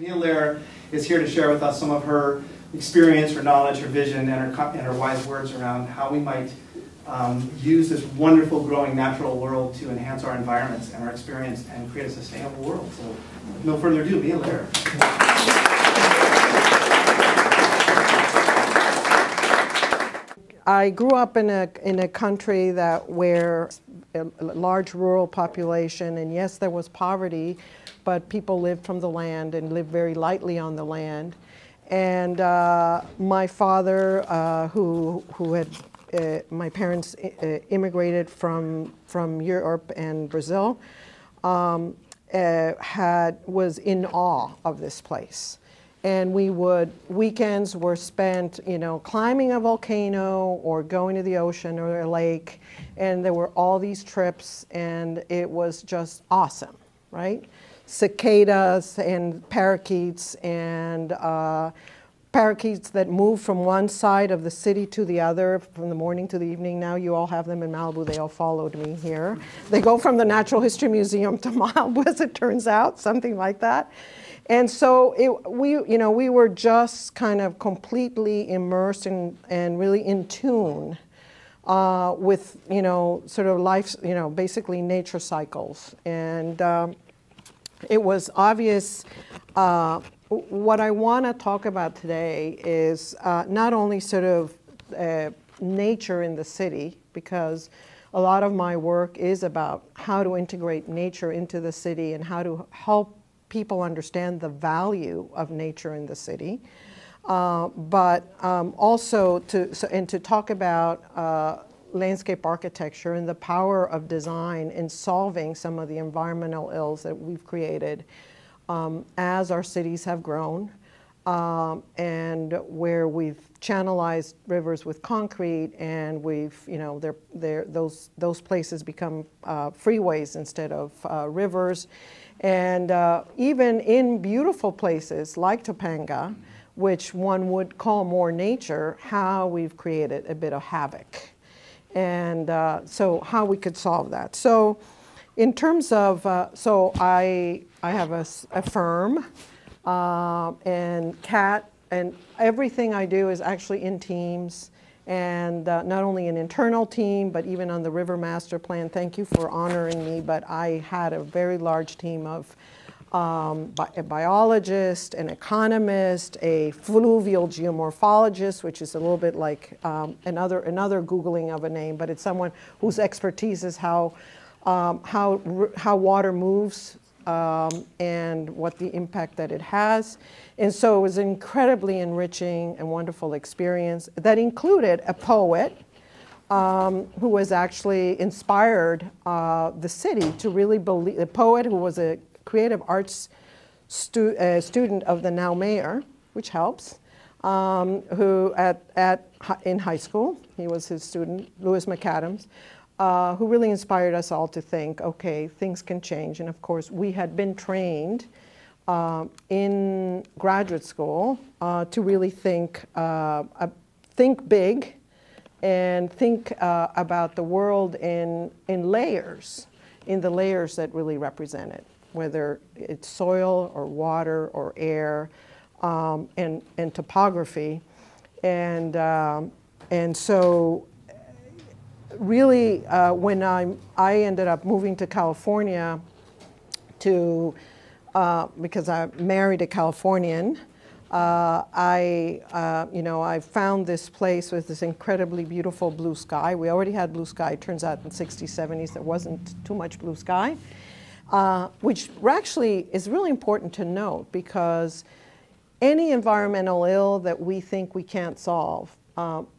Mia Lehrer is here to share with us some of her experience, her knowledge, her vision, and her wise words around how we might use this wonderful growing natural world to enhance our environments and our experience and create a sustainable world. So, with no further ado, Mia Lehrer. I grew up in a country where a large rural population, and yes, there was poverty, but people lived from the land and lived very lightly on the land. And my father, my parents immigrated from Europe and Brazil, was in awe of this place. And weekends were spent, climbing a volcano or going to the ocean or a lake. And there were all these trips, and it was just awesome, right? Cicadas and parakeets that move from one side of the city to the other from the morning to the evening. Now you all have them in Malibu. They all followed me here. They go from the Natural History Museum to Malibu, as it turns out, something like that. And so we were just kind of completely immersed and really in tune with, sort of life, basically nature cycles. And it was obvious. What I want to talk about today is not only sort of nature in the city, because a lot of my work is about how to integrate nature into the city and how to help people understand the value of nature in the city, but also to talk about landscape architecture and the power of design in solving some of the environmental ills that we've created as our cities have grown, and where we've channelized rivers with concrete, and we've, those places become freeways instead of rivers. And even in beautiful places like Topanga, which one would call more nature, how we've created a bit of havoc. And so how we could solve that. So in terms of, I have a firm, and Kat, and everything I do is actually in teams, and not only an internal team, but even on the River Master Plan. Thank you for honoring me, but I had a very large team of a biologist, an economist, a fluvial geomorphologist, which is a little bit like another Googling of a name, but it's someone whose expertise is how water moves and what the impact that it has. And so it was an incredibly enriching and wonderful experience that included a poet who was actually inspired the city to really believe, a poet who was a creative arts student of the now mayor, which helps, who in high school, he was his student, Lewis McAdams, who really inspired us all to think, okay, things can change. And of course, we had been trained in graduate school to really think big and think about the world in layers, in the layers that really represent it, whether it's soil or water or air and topography. And so really, when I ended up moving to California because I married a Californian, I found this place with this incredibly beautiful blue sky. We already had blue sky. It turns out in the 60s, 70s, there wasn't too much blue sky, which actually is really important to note, because any environmental ill that we think we can't solve,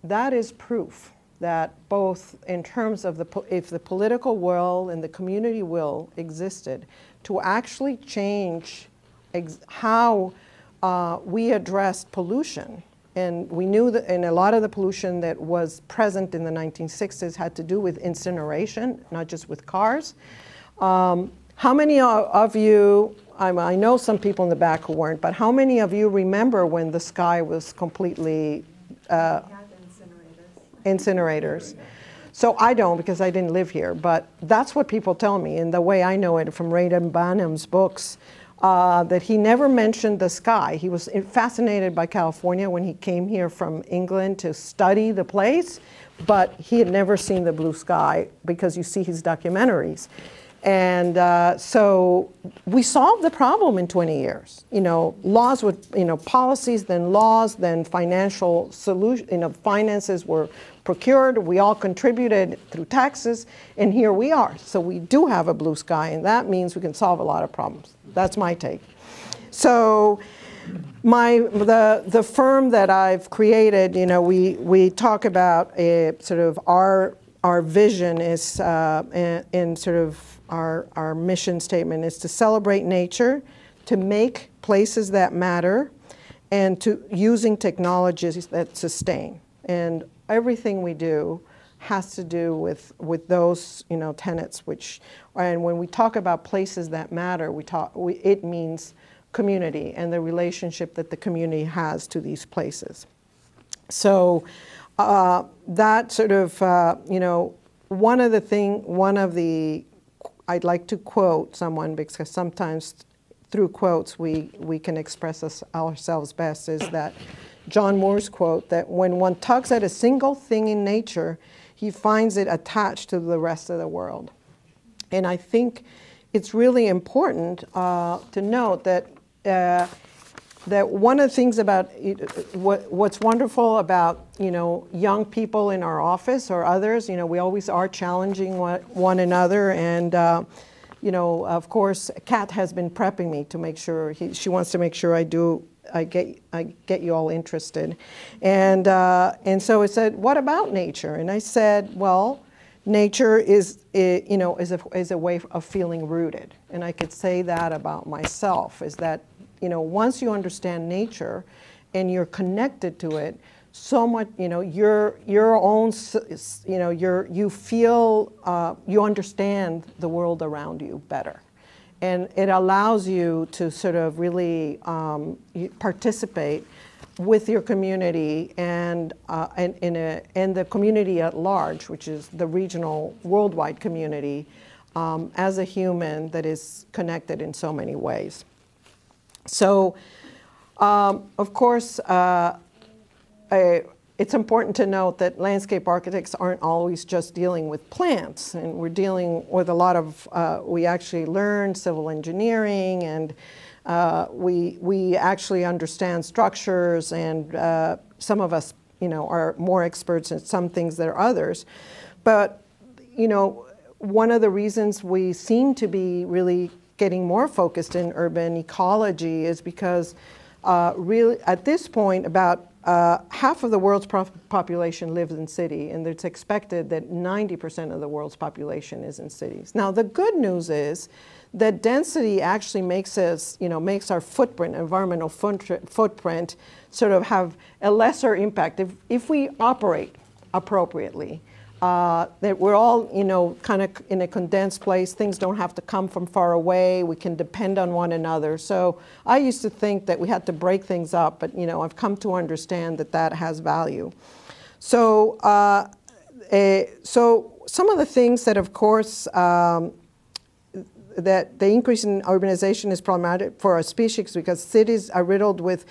that is proof that both in terms of if the political will and the community will existed to actually change how we addressed pollution. And we knew that, and a lot of the pollution that was present in the 1960s had to do with incineration, not just with cars. How many of you, I know some people in the back who weren't, but how many of you remember when the sky was completely incinerators? So I don't, because I didn't live here, but that's what people tell me. And the way I know it from Ray Banham's books, that he never mentioned the sky. He was fascinated by California when he came here from England to study the place, but he had never seen the blue sky because you see his documentaries. And so we solved the problem in 20 years. Laws with, policies, then laws, then financial solution, finances were procured. We all contributed through taxes, and here we are. So we do have a blue sky, and that means we can solve a lot of problems. That's my take. So the firm that I've created, we talk about sort of our vision is, and sort of our mission statement is to celebrate nature, to make places that matter, and to using technologies that sustain. And everything we do has to do with those tenets. And when we talk about places that matter, it means community and the relationship that the community has to these places. So that sort of I'd like to quote someone, because sometimes through quotes we can express ourselves best, is that John Moore's quote that when one tugs at a single thing in nature, he finds it attached to the rest of the world. And I think it's really important to note that that one of the things about what's wonderful about young people in our office or others, we always are challenging one another, and of course Kat has been prepping me to make sure she wants to make sure I get you all interested, and so I said, what about nature? And I said, well, nature is a way of feeling rooted, and I could say that about myself, is that once you understand nature and you're connected to it so much, your own, you feel, you understand the world around you better. And it allows you to sort of really participate with your community and the community at large, which is the regional, worldwide community, as a human that is connected in so many ways. So, of course, it's important to note that landscape architects aren't always just dealing with plants, and we're dealing with a lot of, we actually learn civil engineering, and we actually understand structures, and some of us, are more experts in some things than others. But, one of the reasons we seem to be really getting more focused in urban ecology is because really at this point about half of the world's population lives in cities, and it's expected that 90% of the world's population is in cities. Now the good news is that density actually makes us, makes our footprint, environmental footprint, sort of have a lesser impact if we operate appropriately. That we're all, kind of in a condensed place. Things don't have to come from far away. We can depend on one another. So I used to think that we had to break things up, but I've come to understand that that has value. So, so some of the things that, of course, that the increase in urbanization is problematic for our species because cities are riddled with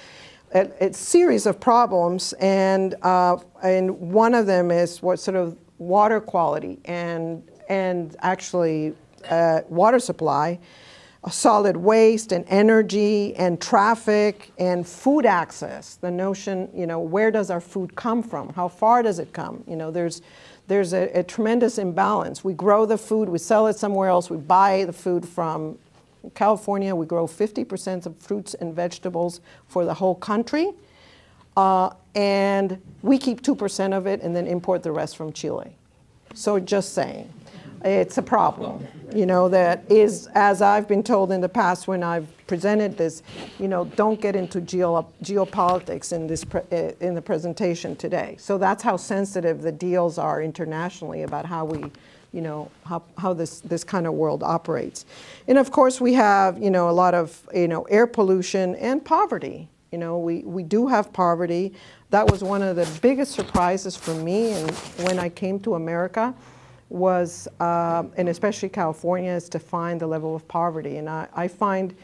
a series of problems, and one of them is what sort of water quality and actually water supply, solid waste and energy and traffic and food access. The notion, where does our food come from? How far does it come? There's a tremendous imbalance. We grow the food, we sell it somewhere else, we buy the food from California. We grow 50% of fruits and vegetables for the whole country. And we keep 2% of it and then import the rest from Chile. So just saying, it's a problem, that is, as I've been told in the past when I've presented this, don't get into geopolitics in the presentation today. So that's how sensitive the deals are internationally about how we, how this kind of world operates. And of course we have, a lot of, air pollution and poverty. We do have poverty. That was one of the biggest surprises for me and when I came to America was, and especially California, is to find the level of poverty. And I find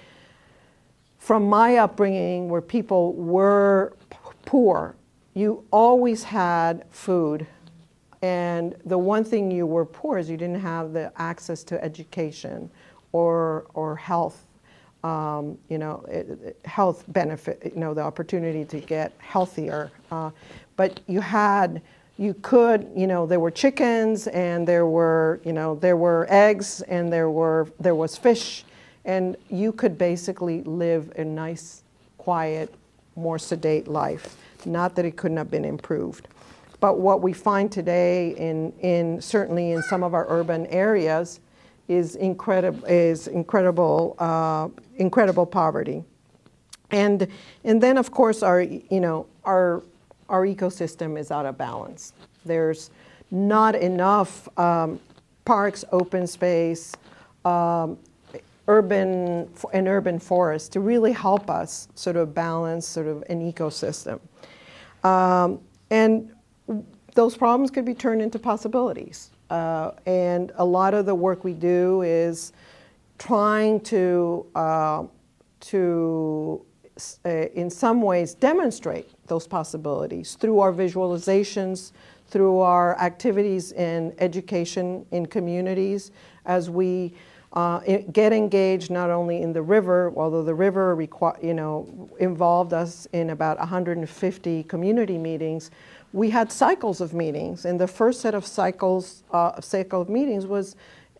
from my upbringing where people were poor, you always had food. And the one thing you were poor is you didn't have the access to education or health, health benefit, the opportunity to get healthier. But you could, there were chickens and there were eggs and there was fish, and you could basically live a nice, quiet, more sedate life. Not that it couldn't have been improved. But what we find today certainly in some of our urban areas is incredible poverty. And then of course our ecosystem is out of balance. There's not enough parks, open space, urban forests to really help us sort of balance sort of an ecosystem. And those problems could be turned into possibilities. And a lot of the work we do is trying to in some ways, demonstrate those possibilities through our visualizations, through our activities in education in communities, as we get engaged not only in the river, although the river involved us in about 150 community meetings. We had cycles of meetings, and the first set of cycle of meetings was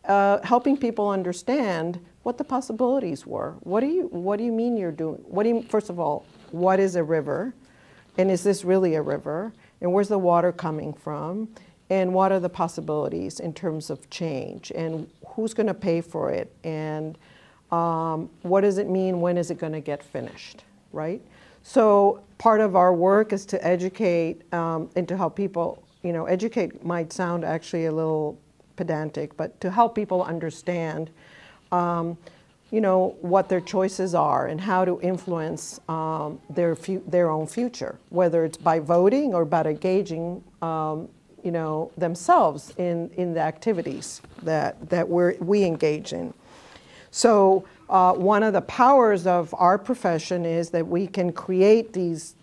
helping people understand what the possibilities were. What do you mean you're doing? First of all, what is a river? And is this really a river? And where's the water coming from? And what are the possibilities in terms of change? And who's going to pay for it? And what does it mean? When is it going to get finished, right? So part of our work is to educate and to help people, educate might sound actually a little pedantic, but to help people understand, what their choices are and how to influence their own future, whether it's by voting or by engaging, themselves in the activities that we engage in. So one of the powers of our profession is that we can create these,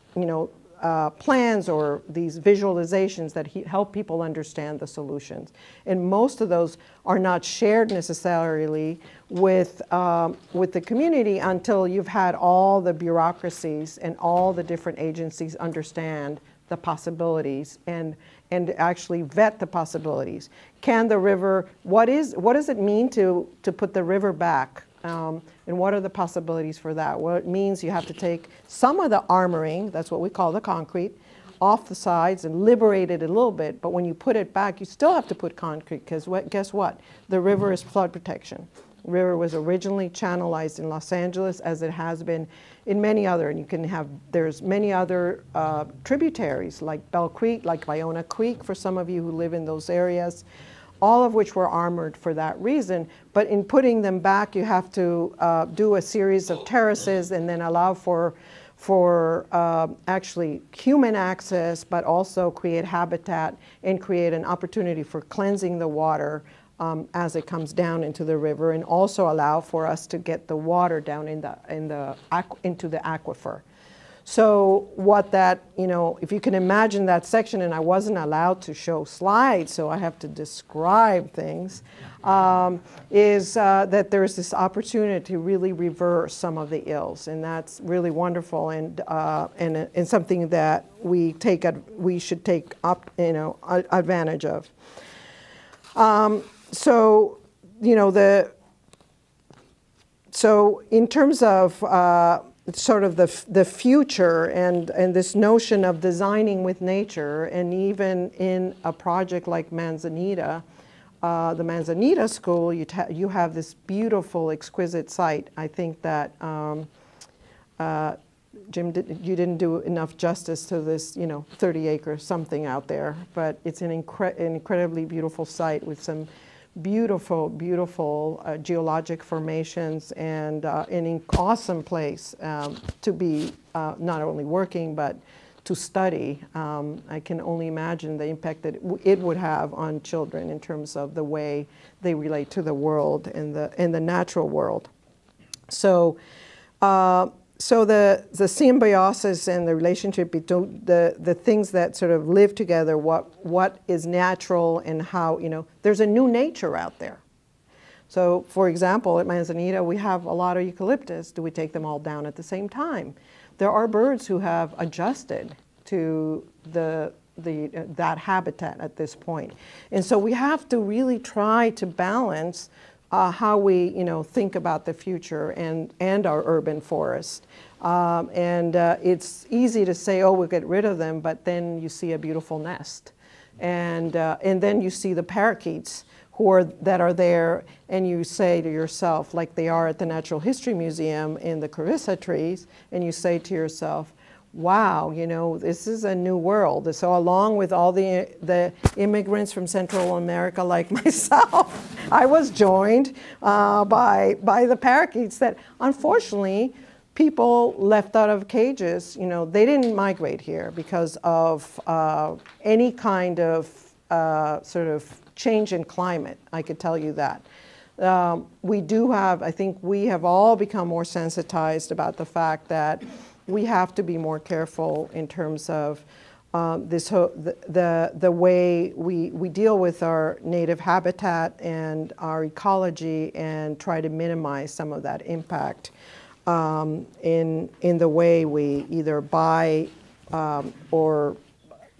plans or these visualizations that help people understand the solutions. And most of those are not shared necessarily with the community until you've had all the bureaucracies and all the different agencies understand the possibilities and actually vet the possibilities. Can the river, what does it mean to put the river back? And what are the possibilities for that? Well, it means you have to take some of the armoring, that's what we call the concrete, off the sides and liberate it a little bit. But when you put it back, you still have to put concrete, because guess what? The river is flood protection. The river was originally channelized in Los Angeles, as it has been in many other, and there's many other tributaries like Bell Creek, like Iona Creek, for some of you who live in those areas, all of which were armored for that reason. But in putting them back, you have to do a series of terraces and then allow for actually human access, but also create habitat and create an opportunity for cleansing the water as it comes down into the river, and also allow for us to get the water down into the aquifer. So what that, if you can imagine that section, and I wasn't allowed to show slides, so I have to describe things, is that there's this opportunity to really reverse some of the ills, and that's really wonderful, and something that we should take up, advantage of. So in terms of sort of the future and this notion of designing with nature, and even in a project like Manzanita, the Manzanita School, you have this beautiful, exquisite site. I think that Jim, you didn't do enough justice to this, 30-acre something out there, but it's an incredibly beautiful site with some beautiful, beautiful geologic formations, and an awesome place to be not only working but to study. I can only imagine the impact that it would have on children in terms of the way they relate to the world and the natural world. So so the symbiosis and the relationship between the things that sort of live together, what is natural and how, you know, there's a new nature out there. So, for example, at Manzanita, we have a lot of eucalyptus. Do we take them all down at the same time? There are birds who have adjusted to that habitat at this point. And so we have to really try to balance how we, you know, think about the future and our urban forest. It's easy to say, oh, we'll get rid of them, but then you see a beautiful nest. And then you see the parakeets that are there, and you say to yourself, like they are at the Natural History Museum in the Carissa trees, and you say to yourself, wow, you know, this is a new world. So along with all the immigrants from Central America like myself, I was joined by the parakeets that unfortunately people left out of cages, you know, they didn't migrate here because of any kind of sort of change in climate, I could tell you that. We do have, I think we have all become more sensitized about the fact that we have to be more careful in terms of the way we deal with our native habitat and our ecology and try to minimize some of that impact in the way we either buy or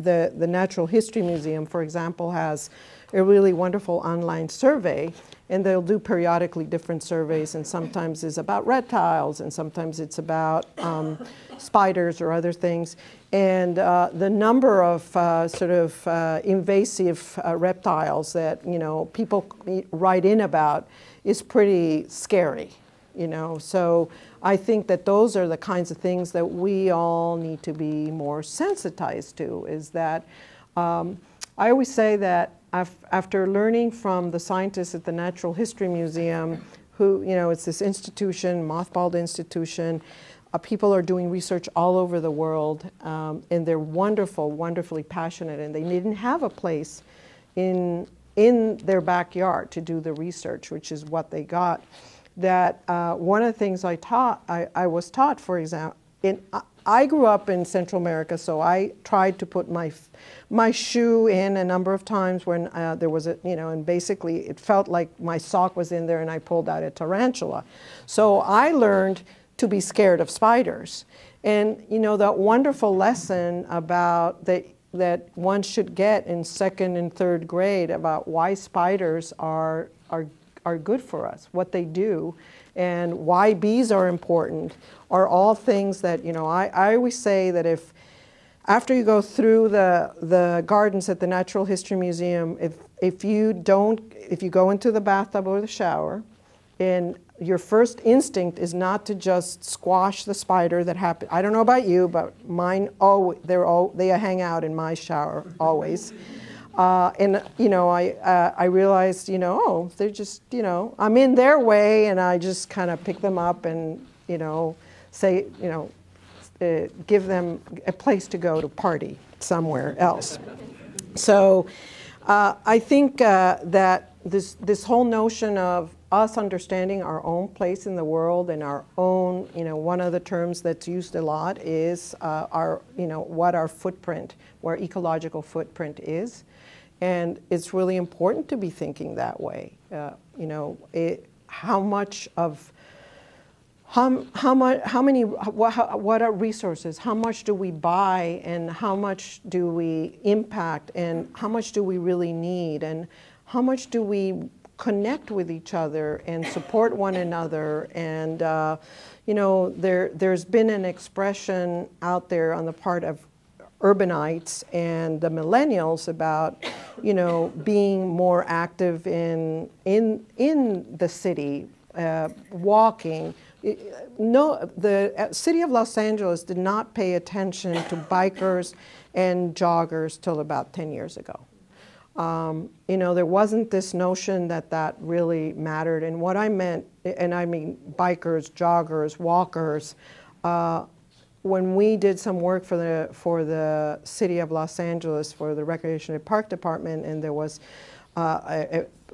the Natural History Museum, for example, has a really wonderful online survey, and they'll do periodically different surveys, and sometimes it's about reptiles, and sometimes it's about spiders or other things. And the number of sort of invasive reptiles that, you know, people write in about is pretty scary, you know. So I think that those are the kinds of things that we all need to be more sensitized to, is that I always say that after learning from the scientists at the Natural History Museum, who, you know, it's this institution, mothballed institution, people are doing research all over the world, and they're wonderful, wonderfully passionate, and they didn't have a place in their backyard to do the research, which is what they got. That one of the things I was taught, for example, I grew up in Central America, so I tried to put my shoe in a number of times when there was a, you know, and basically it felt like my sock was in there and I pulled out a tarantula. So I learned to be scared of spiders. And, you know, that wonderful lesson about that one should get in 2nd and 3rd grade about why spiders are good for us, what they do, and why bees are important, are all things that, you know, I always say that after you go through the gardens at the Natural History Museum, if you go into the bathtub or the shower, and your first instinct is not to just squash the spider that happened. I don't know about you, but mine, they hang out in my shower always. And, you know, I realized, you know, oh, they're just, you know, I'm in their way, and I just kind of pick them up and, you know, say, you know, give them a place to go to party somewhere else. So I think that this whole notion of us understanding our own place in the world and our own, you know, one of the terms that's used a lot is our, you know, what our footprint, where ecological footprint is. And it's really important to be thinking that way. You know, what are resources? How much do we buy, and how much do we impact, and how much do we really need, and how much do we connect with each other and support one another? And you know, there's been an expression out there on the part of urbanites and the millennials about, you know, being more active in the city, walking. No, the city of Los Angeles did not pay attention to bikers and joggers till about 10 years ago. You know, there wasn't this notion that really mattered. And what I meant, and I mean bikers, joggers, walkers, when we did some work for the City of Los Angeles for the Recreation and Park Department, and there was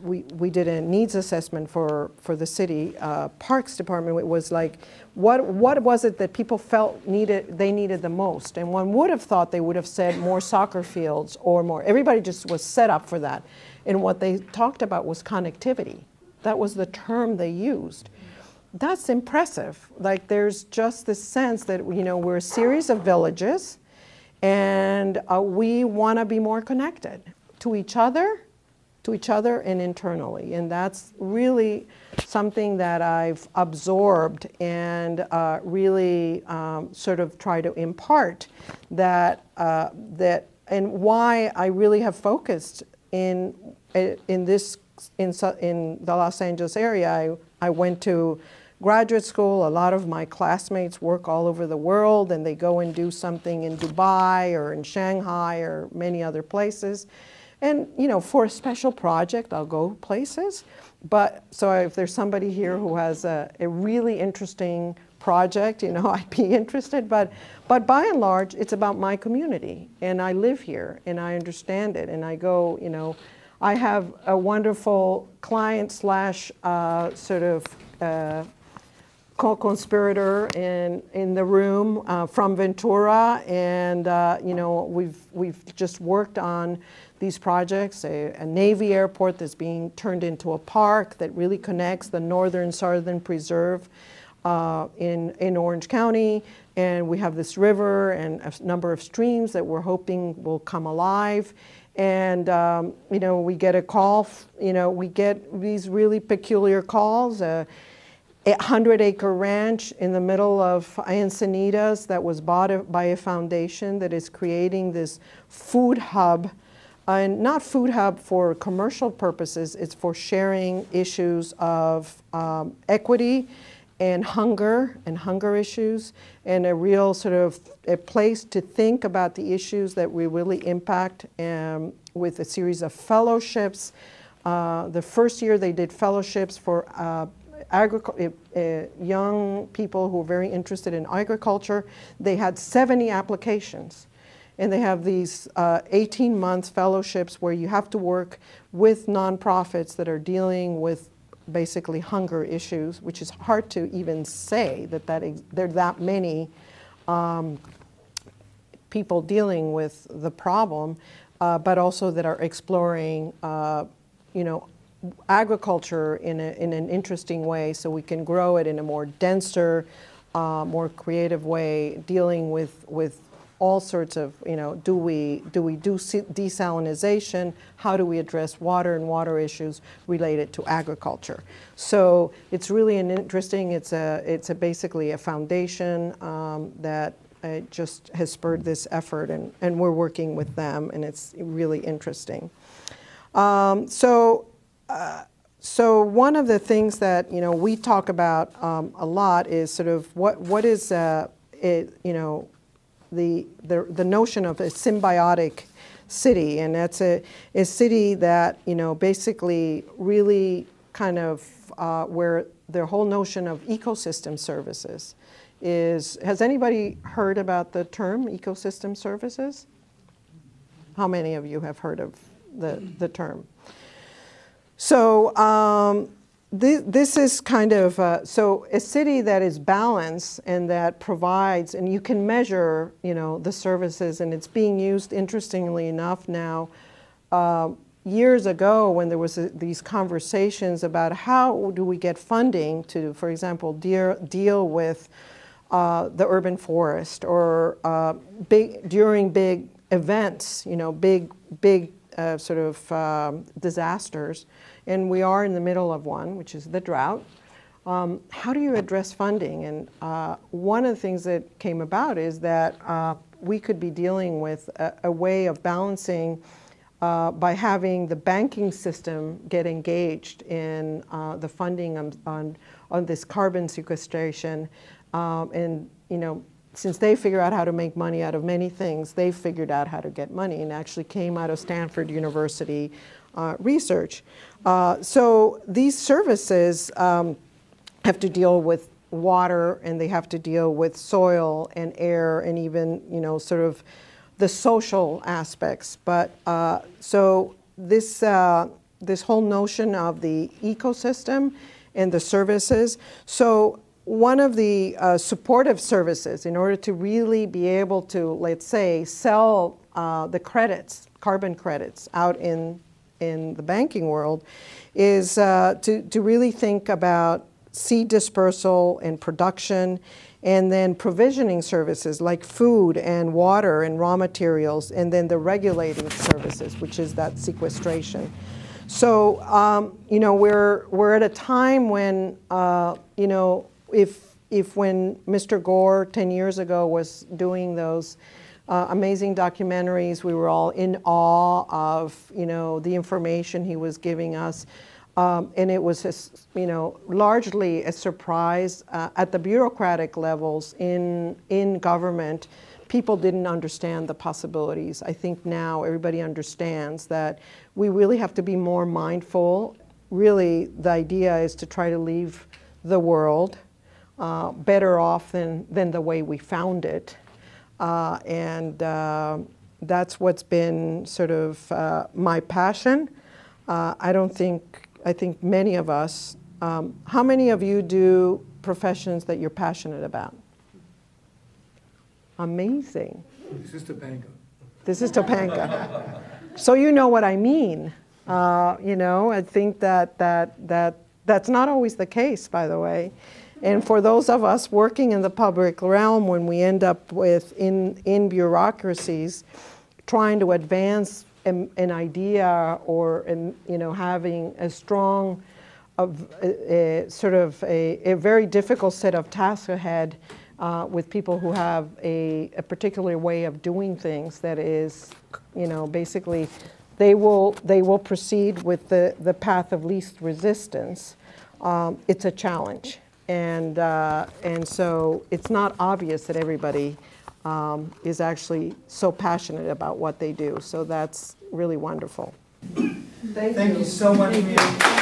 we did a needs assessment for the city Parks Department. It was like, what was it that people felt they needed the most? And one would have thought they would have said more soccer fields or more. Everybody just was set up for that. And what they talked about was connectivity. That was the term they used. That's impressive. Like, there's just this sense that, you know, we're a series of villages, and we want to be more connected to each other and internally. And that's really something that I've absorbed and really sort of try to impart that, and why I really have focused in the Los Angeles area. I went to graduate school. A lot of my classmates work all over the world, and they go and do something in Dubai or in Shanghai or many other places. And, you know, for a special project, I'll go places. But so if there's somebody here who has a really interesting project, you know, I'd be interested. But by and large, it's about my community. And I live here, and I understand it. And I go, you know, I have a wonderful client slash sort of co-conspirator in the room from Ventura. And, you know, we've just worked on these projects, a Navy airport that's being turned into a park that really connects the northern southern preserve in Orange County. And we have this river and a number of streams that we're hoping will come alive. And, you know, we get a call, you know, we get these really peculiar calls. A 100-acre ranch in the middle of Encinitas that was bought by a foundation that is creating this food hub. And not food hub for commercial purposes, it's for sharing issues of equity and hunger issues, and a real sort of a place to think about the issues that we really impact with a series of fellowships. The first year they did fellowships for young people who were very interested in agriculture. They had 70 applications. And they have these 18-month fellowships where you have to work with nonprofits that are dealing with basically hunger issues, which is hard to even say that there are that many people dealing with the problem, but also that are exploring, you know, agriculture in an interesting way, so we can grow it in a more denser, more creative way, dealing with all sorts of, you know, do we do desalinization? How do we address water and water issues related to agriculture? So it's really an interesting, it's basically a foundation that just has spurred this effort, and we're working with them, and it's really interesting. So one of the things that, you know, we talk about a lot is sort of what is you know, the notion of a symbiotic city, and that's a city that, you know, basically really kind of where the whole notion of ecosystem services is. Has anybody heard about the term ecosystem services? How many of you have heard of the term? So this is kind of, so a city that is balanced and that provides, and you can measure, you know, the services, and it's being used, interestingly enough now. Years ago, when there was these conversations about how do we get funding to, for example, deal with the urban forest, or during big events, you know, big sort of disasters, and we are in the middle of one, which is the drought. How do you address funding? And one of the things that came about is that we could be dealing with a way of balancing by having the banking system get engaged in the funding on this carbon sequestration. And, you know, since they figure out how to make money out of many things, they figured out how to get money, and actually came out of Stanford University research. So these services have to deal with water, and they have to deal with soil and air, and even, you know, sort of the social aspects. But so this this whole notion of the ecosystem and the services. So one of the supportive services, in order to really be able to, let's say, sell the credits, carbon credits, out in the banking world, is to really think about seed dispersal and production, and then provisioning services like food and water and raw materials, and then the regulating services, which is that sequestration. So, you know, we're at a time when, you know, if when Mr. Gore 10 years ago was doing those amazing documentaries, we were all in awe of, you know, the information he was giving us. And it was, you know, largely a surprise at the bureaucratic levels in government. People didn't understand the possibilities. I think now everybody understands that we really have to be more mindful. Really, the idea is to try to leave the world better off than the way we found it. And that's what's been sort of my passion. I think many of us, how many of you do professions that you're passionate about? Amazing. This is Topanga. This is Topanga. So you know what I mean. You know, I think that's not always the case, by the way. And for those of us working in the public realm, when we end up with, in bureaucracies, trying to advance an idea, or, you know, having a strong, sort of a very difficult set of tasks ahead, with people who have a particular way of doing things that is, you know, basically they will proceed with the path of least resistance. It's a challenge, and so it's not obvious that everybody is actually so passionate about what they do. So that's really wonderful. Thank you so much, Mia.